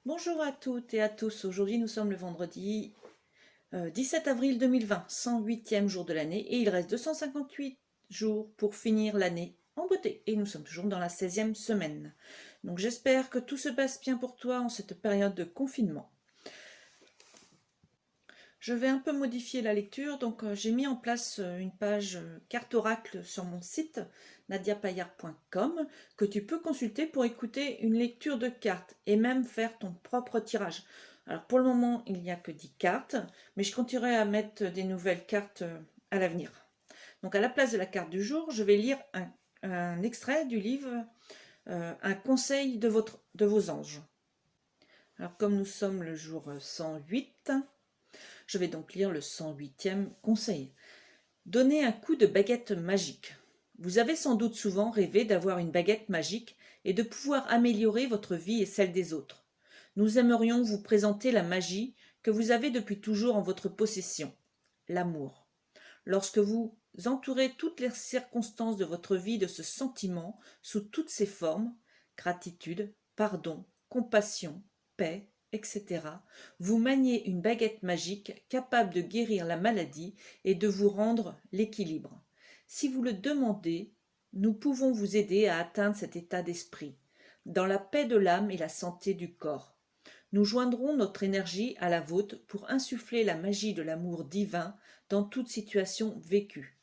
Bonjour à toutes et à tous, aujourd'hui nous sommes le vendredi 17 avril 2020, 108e jour de l'année et il reste 258 jours pour finir l'année en beauté et nous sommes toujours dans la 16e semaine. Donc j'espère que tout se passe bien pour toi en cette période de confinement. Je vais un peu modifier la lecture, donc j'ai mis en place une page carte oracle sur mon site nadiapayard.com que tu peux consulter pour écouter une lecture de cartes et même faire ton propre tirage. Alors pour le moment, il n'y a que 10 cartes, mais je continuerai à mettre des nouvelles cartes à l'avenir. Donc à la place de la carte du jour, je vais lire un extrait du livre Un conseil de vos anges. Alors comme nous sommes le jour 108, je vais donc lire le 108e conseil. Donnez un coup de baguette magique. Vous avez sans doute souvent rêvé d'avoir une baguette magique et de pouvoir améliorer votre vie et celle des autres. Nous aimerions vous présenter la magie que vous avez depuis toujours en votre possession, l'amour. Lorsque vous entourez toutes les circonstances de votre vie de ce sentiment sous toutes ses formes, gratitude, pardon, compassion, paix, etc., vous maniez une baguette magique capable de guérir la maladie et de vous rendre l'équilibre. Si vous le demandez, nous pouvons vous aider à atteindre cet état d'esprit, dans la paix de l'âme et la santé du corps. Nous joindrons notre énergie à la vôtre pour insuffler la magie de l'amour divin dans toute situation vécue.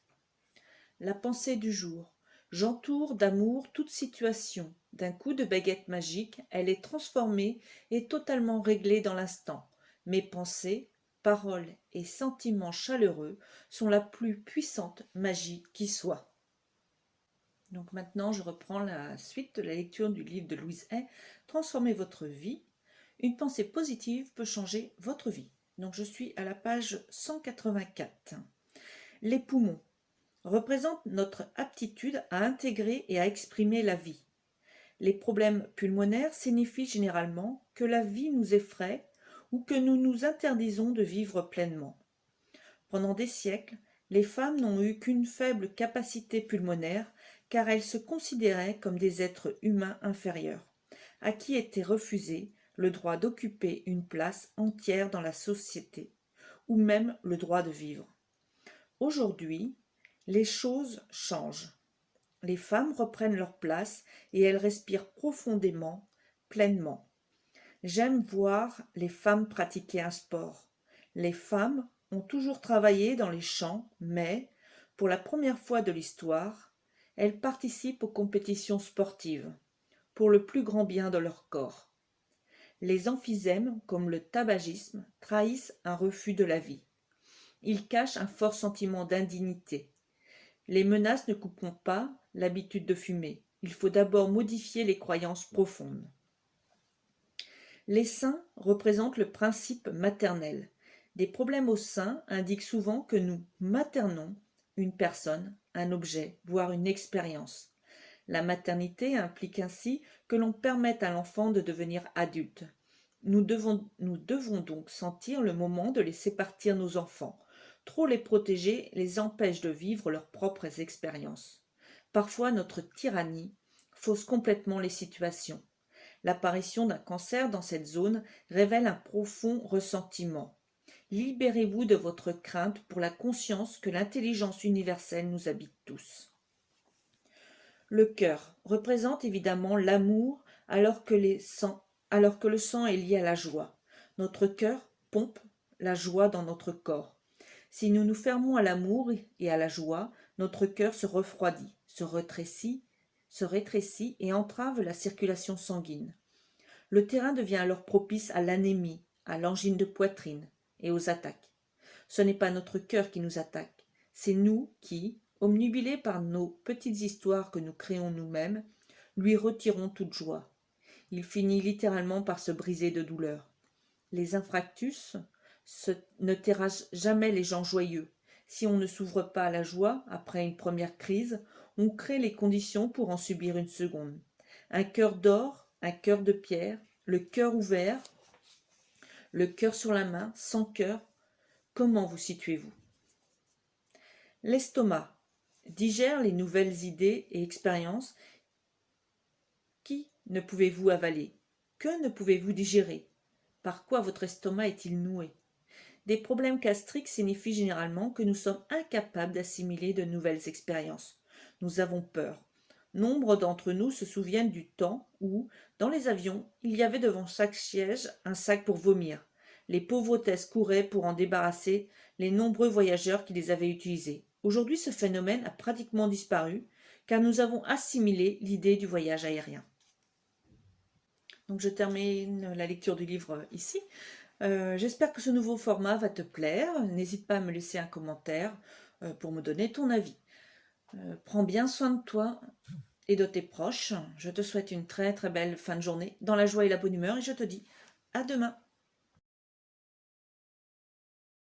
La pensée du jour. J'entoure d'amour toute situation. D'un coup de baguette magique, elle est transformée et totalement réglée dans l'instant. Mes pensées, paroles et sentiments chaleureux sont la plus puissante magie qui soit. Donc maintenant, je reprends la suite de la lecture du livre de Louise Hay, Transformez votre vie. Une pensée positive peut changer votre vie. Donc je suis à la page 184. Les poumons représentent notre aptitude à intégrer et à exprimer la vie. Les problèmes pulmonaires signifient généralement que la vie nous effraie ou que nous nous interdisons de vivre pleinement. Pendant des siècles, les femmes n'ont eu qu'une faible capacité pulmonaire car elles se considéraient comme des êtres humains inférieurs, à qui était refusé le droit d'occuper une place entière dans la société, ou même le droit de vivre. Aujourd'hui, les choses changent. Les femmes reprennent leur place et elles respirent profondément, pleinement. J'aime voir les femmes pratiquer un sport. Les femmes ont toujours travaillé dans les champs, mais, pour la première fois de l'histoire, elles participent aux compétitions sportives, pour le plus grand bien de leur corps. Les emphysèmes, comme le tabagisme, trahissent un refus de la vie. Ils cachent un fort sentiment d'indignité. Les menaces ne couperont pas l'habitude de fumer. Il faut d'abord modifier les croyances profondes. Les seins représentent le principe maternel. Des problèmes au sein indiquent souvent que nous maternons une personne, un objet, voire une expérience. La maternité implique ainsi que l'on permette à l'enfant de devenir adulte. Nous devons donc sentir le moment de laisser partir nos enfants. Trop les protéger les empêche de vivre leurs propres expériences. Parfois, notre tyrannie fausse complètement les situations. L'apparition d'un cancer dans cette zone révèle un profond ressentiment. Libérez-vous de votre crainte pour la conscience que l'intelligence universelle nous habite tous. Le cœur représente évidemment l'amour alors que le sang est lié à la joie. Notre cœur pompe la joie dans notre corps. Si nous nous fermons à l'amour et à la joie, notre cœur se refroidit, se rétrécit et entrave la circulation sanguine. Le terrain devient alors propice à l'anémie, à l'angine de poitrine et aux attaques. Ce n'est pas notre cœur qui nous attaque, c'est nous qui, obnubilés par nos petites histoires que nous créons nous-mêmes, lui retirons toute joie. Il finit littéralement par se briser de douleur. Les infarctus ne terrassent jamais les gens joyeux. Si on ne s'ouvre pas à la joie après une première crise, on crée les conditions pour en subir une seconde. Un cœur d'or, un cœur de pierre, le cœur ouvert, le cœur sur la main, sans cœur, comment vous situez-vous? L'estomac digère les nouvelles idées et expériences. Qui ne pouvez-vous avaler? Que ne pouvez-vous digérer? Par quoi votre estomac est-il noué? Des problèmes gastriques signifient généralement que nous sommes incapables d'assimiler de nouvelles expériences. Nous avons peur. Nombre d'entre nous se souviennent du temps où, dans les avions, il y avait devant chaque siège un sac pour vomir. Les pauvres hôtesses couraient pour en débarrasser les nombreux voyageurs qui les avaient utilisés. Aujourd'hui, ce phénomène a pratiquement disparu, car nous avons assimilé l'idée du voyage aérien. Donc je termine la lecture du livre ici. J'espère que ce nouveau format va te plaire. N'hésite pas à me laisser un commentaire pour me donner ton avis. Prends bien soin de toi et de tes proches. Je te souhaite une très très belle fin de journée dans la joie et la bonne humeur et je te dis à demain.